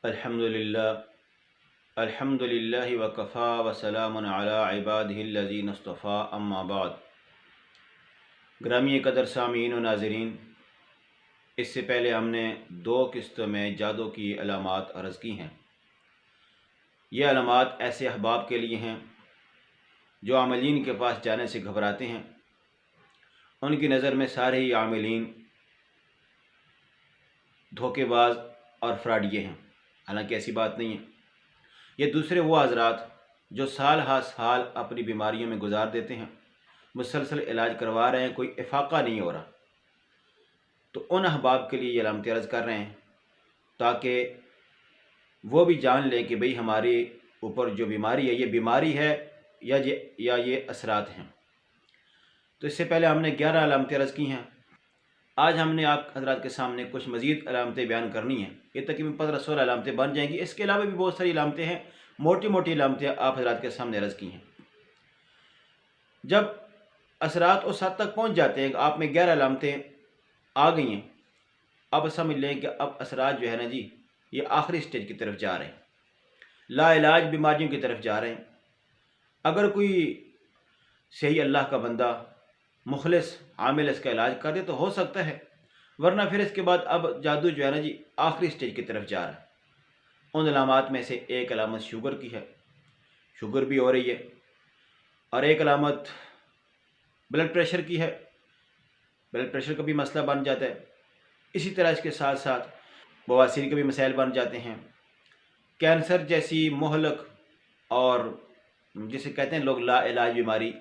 الحمد للہ وکفا وسلام علی عبادہ الذین اصطفیٰ اما بعد۔ گرامی قدر سامعین و ناظرین، اس سے پہلے ہم نے 2 قسطوں میں جادو کی علامات عرض کی ہیں۔ یہ علامات ایسے احباب کے لیے ہیں جو عاملین کے پاس جانے سے گھبراتے ہیں۔ ان کی نظر میں سارے ہی عاملین دھوکے باز اور فراڈیے ہیں، حالانکہ ایسی بات نہیں ہے۔ یہ دوسرے وہ حضرات جو سال ہا سال اپنی بیماریوں میں گزار دیتے ہیں، مسلسل علاج کروا رہے ہیں، کوئی افاقہ نہیں ہو رہا، تو ان احباب کے لیے یہ علامتیں عرض کر رہے ہیں تاکہ وہ بھی جان لیں کہ بھئی ہمارے اوپر جو بیماری ہے یہ بیماری ہے یا یہ اثرات ہیں۔ تو اس سے پہلے ہم نے 11 علامتیں عرض کی ہیں۔ آج ہم نے آپ حضرات کے سامنے کچھ مزید علامتیں بیان کرنی ہیں۔ یہ تقریباً 15-16 علامتیں بن جائیں گی۔ اس کے علاوہ بھی بہت ساری علامتیں ہیں، موٹی موٹی علامتیں آپ حضرات کے سامنے عرض کی ہیں۔ جب اثرات اس حد تک پہنچ جاتے ہیں کہ آپ میں 11 علامتیں آ گئی ہیں، اب سمجھ لیں کہ اب اثرات جو ہے نا جی یہ آخری سٹیج کی طرف جا رہے ہیں، لا علاج بیماریوں کی طرف جا رہے ہیں۔ اگر کوئی صحیح اللہ کا بندہ مخلص عامل اس کا علاج کر دے تو ہو سکتا ہے، ورنہ پھر اس کے بعد اب جادو جو ہے نا جی آخری سٹیج کی طرف جا رہا ہے۔ ان علامات میں سے ایک علامت شوگر کی ہے، شوگر بھی ہو رہی ہے، اور ایک علامت بلڈ پریشر کی ہے، بلڈ پریشر کا بھی مسئلہ بن جاتا ہے۔ اسی طرح اس کے ساتھ ساتھ بواسیر کے بھی مسائل بن جاتے ہیں، کینسر جیسی مہلک اور جسے کہتے ہیں لوگ لا علاج بیماری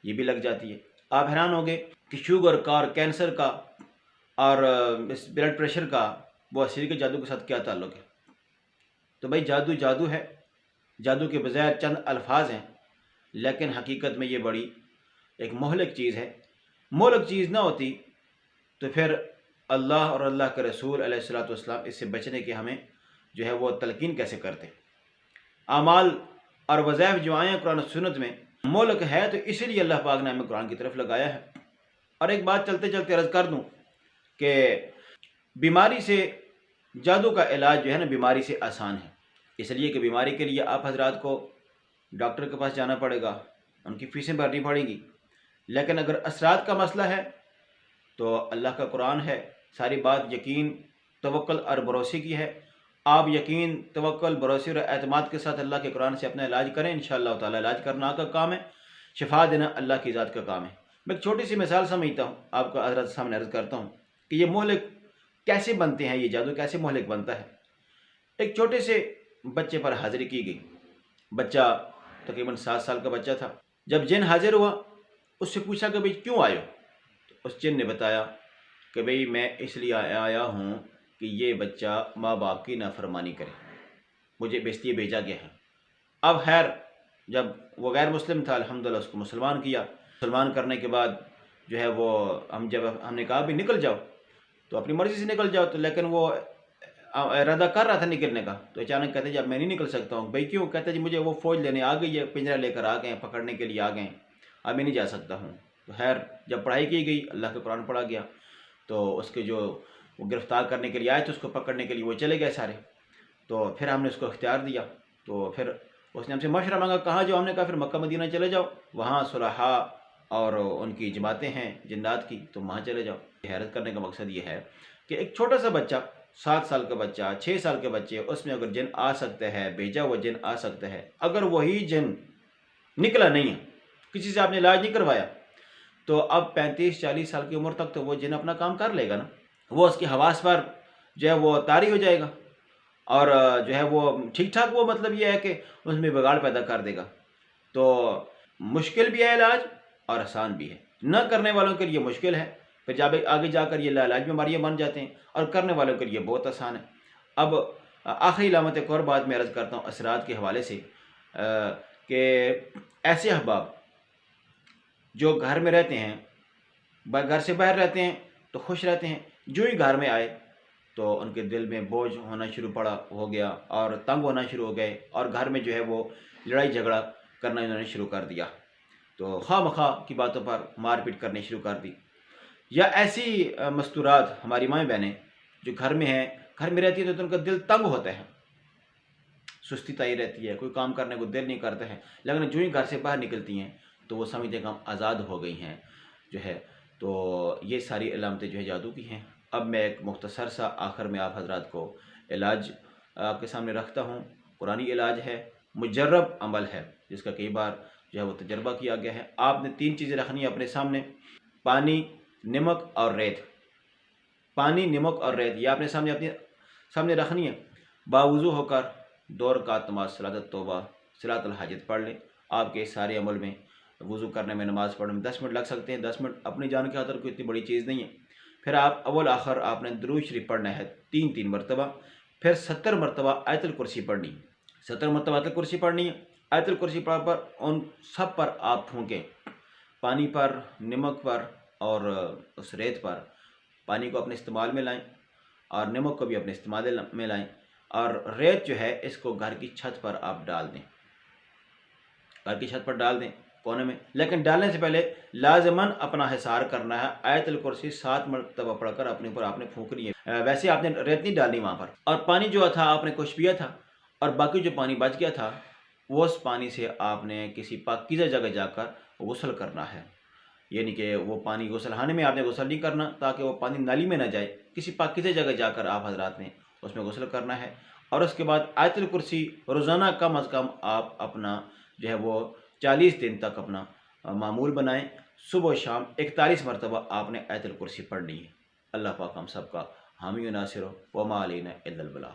یہ بھی لگ جاتی ہے۔ آپ حیران ہوں گے کہ شوگر کا اور کینسر کا اور اس بلڈ پریشر کا بواسیر کے جادو کے ساتھ کیا تعلق ہے؟ تو بھائی جادو جادو ہے، جادو کے بظاہر چند الفاظ ہیں، لیکن حقیقت میں یہ بڑی ایک مہلک چیز ہے۔ مہلک چیز نہ ہوتی تو پھر اللہ اور اللہ کے رسول علیہ الصلوۃ والسلام اس سے بچنے کے ہمیں جو ہے وہ تلقین کیسے کرتے؟ اعمال اور وظائف جو آئے ہیں قرآن و سنت میں مہلک ہے، تو اسی لیے اللہ پاک نے ہمیں قرآن کی طرف لگایا ہے۔ اور ایک بات چلتے چلتے عرض کر دوں کہ بیماری سے جادو کا علاج جو ہے نا بیماری سے آسان ہے، اس لیے کہ بیماری کے لیے آپ حضرات کو ڈاکٹر کے پاس جانا پڑے گا، ان کی فیسیں بھرنی پڑیں گی، لیکن اگر اثرات کا مسئلہ ہے تو اللہ کا قرآن ہے، ساری بات یقین، توکل اور بھروسے کی ہے۔ آپ یقین، توکل، بھروسے اور اعتماد کے ساتھ اللہ کے قرآن سے اپنا علاج کریں، انشاءاللہ تعالی علاج کرنا آپ کا کام ہے، شفا دینا اللہ کی ذات کا کام ہے۔ میں ایک چھوٹی سی مثال سمجھتا ہوں، آپ کو حضرت سامنے عرض کرتا ہوں کہ یہ مہلک کیسے بنتے ہیں، یہ جادو کیسے مہلک بنتا ہے۔ ایک چھوٹے سے بچے پر حاضری کی گئی، بچہ تقریباً 7 سال کا بچہ تھا۔ جب جن حاضر ہوا، اس سے پوچھا کہ بھئی کیوں آئے ہو؟ اس جن نے بتایا کہ بھئی میں اس لیے آیا ہوں کہ یہ بچہ ماں باپ کی نافرمانی کرے، مجھے اس لیے بھیجا گیا ہے۔ اب خیر جب وہ غیر مسلم تھا، الحمدللہ اس کو مسلمان کیا۔ مسلمان کرنے کے بعد جو ہے وہ جب ہم نے کہا بھی نکل جاؤ، تو اپنی مرضی سے نکل جاؤ، تو لیکن وہ ارادہ کر رہا تھا نکلنے کا، تو اچانک کہتے جی اب میں نہیں نکل سکتا ہوں۔ بھئی کیوں؟ کہتے جی مجھے وہ فوج لینے آ گئی ہے، پنجرہ لے کر آ گئے ہیں، پکڑنے کے لیے آ گئے ہیں، اب میں نہیں جا سکتا ہوں۔ تو خیر جب پڑھائی کی گئی، اللہ کا قرآن پڑھا گیا، تو اس کے جو وہ گرفتار کرنے کے لیے آئے تھے، اس کو پکڑنے کے لیے وہ چلے گئے سارے۔ تو پھر ہم نے اس کو اختیار دیا، تو پھر اس نے ہم سے مشورہ مانگا، کہاں جاؤ؟ ہم نے کہا پھر مکہ مدینہ چلے جاؤ، وہاں صلحاء اور ان کی جماعتیں ہیں جنات کی، تو وہاں چلے جاؤ۔ حیرت کرنے کا مقصد یہ ہے کہ ایک چھوٹا سا بچہ، 7 سال کا بچہ، 6 سال کے بچے، اس میں اگر جن آ سکتا ہے، بھیجا ہوا جن آ سکتا ہے، اگر وہی جن نکلا نہیں ہے، کسی سے آپ نے علاج نہیں کروایا، تو اب 35-40 سال کی عمر تک تو وہ جن اپنا کام کر لے گا نا، وہ اس کی حواس پر جو ہے وہ طاری ہو جائے گا، اور جو ہے وہ ٹھیک ٹھاک، وہ مطلب یہ ہے کہ اس میں بگاڑ پیدا کر دے گا۔ تو مشکل بھی ہے علاج اور آسان بھی ہے، نہ کرنے والوں کے لیے مشکل ہے، پھر جب آگے جا کر یہ لاعلاج بیماریاں بن جاتے ہیں، اور کرنے والوں کے لیے بہت آسان ہے۔ اب آخری علامت ایک اور بات میں عرض کرتا ہوں اثرات کے حوالے سے، کہ ایسے احباب جو گھر میں رہتے ہیں، گھر سے باہر رہتے ہیں تو خوش رہتے ہیں، جو ہی گھر میں آئے تو ان کے دل میں بوجھ ہونا شروع ہو گیا، اور تنگ ہونا شروع ہو گئے، اور گھر میں جو ہے وہ لڑائی جھگڑا کرنا انہوں نے شروع کر دیا، تو خواہ مخواہ کی باتوں پر مار پیٹ کرنی شروع کر دی۔ یا ایسی مستورات ہماری مائیں بہنیں جو گھر میں ہیں، گھر میں رہتی ہیں تو ان کا دل تنگ ہوتا ہے، سستی تائی رہتی ہے، کوئی کام کرنے کو دل نہیں کرتا ہے، لیکن جو ہی گھر سے باہر نکلتی ہیں تو وہ سمجھتے ہیں کہ ہم آزاد ہو گئی ہیں جو ہے۔ تو یہ ساری علامتیں جو ہے جادو کی ہیں۔ اب میں ایک مختصر سا آخر میں آپ حضرات کو علاج آپ کے سامنے رکھتا ہوں۔ قرآنی علاج ہے، مجرب عمل ہے، جس کا کئی بار جو ہے وہ تجربہ کیا گیا ہے۔ آپ نے 3 چیزیں رکھنی ہیں اپنے سامنے: پانی، نمک اور ریت۔ پانی، نمک اور ریت یہ آپ نے اپنے سامنے رکھنی ہے۔ باوضو ہو کر 2 رکعت نماز صلاۃ التوبہ، صلاۃ الحاجت پڑھ لیں۔ آپ کے سارے عمل میں، وضو کرنے میں، نماز پڑھنے میں 10 منٹ لگ سکتے ہیں۔ 10 منٹ اپنی جان کی خاطر کوئی اتنی بڑی چیز نہیں ہے۔ پھر آپ اول آخر آپ نے درود شریف پڑھنا ہے 3 مرتبہ، پھر 70 مرتبہ آیت الکرسی پڑھنی ہے۔ 70 مرتبہ آیت الکرسی پڑھنی ہے۔ آیت الکرسی پڑھ پر ان سب پر آپ پھونکیں، پانی پر، نمک پر اور اس ریت پر۔ پانی کو اپنے استعمال میں لائیں اور نمک کو بھی اپنے استعمال میں لائیں، اور ریت جو ہے اس کو گھر کی چھت پر آپ ڈال دیں، گھر کی چھت پر ڈال دیں کونے میں۔ لیکن ڈالنے سے پہلے لازماً اپنا حصار کرنا ہے۔ آیت الکرسی 7 مرتبہ پڑھ کر اپنے اوپر آپ نے پھونکنی ہے۔ ویسے آپ نے ریت نہیں ڈالنی وہاں پر۔ اور پانی جو تھا آپ نے کچھ پیا تھا، اور باقی جو پانی بچ گیا تھا وہ اس پانی سے آپ نے کسی پاکیزہ جگہ جا کر غسل کرنا ہے۔ یعنی کہ وہ پانی غسل خانے میں آپ نے غسل نہیں کرنا، تاکہ وہ پانی نالی میں نہ جائے، کسی پاکیزہ جگہ جا کر آپ حضرات نے اس میں غسل کرنا ہے۔ اور اس کے بعد آیت الکرسی روزانہ کم از کم آپ اپنا جو ہے وہ 40 دن تک اپنا معمول بنائیں۔ صبح و شام 41 مرتبہ آپ نے آیت الکرسی پڑھنی ہے۔ اللہ پاک ہم سب کا حامی و ناصر ہو۔ وما علینا الا البلاغ۔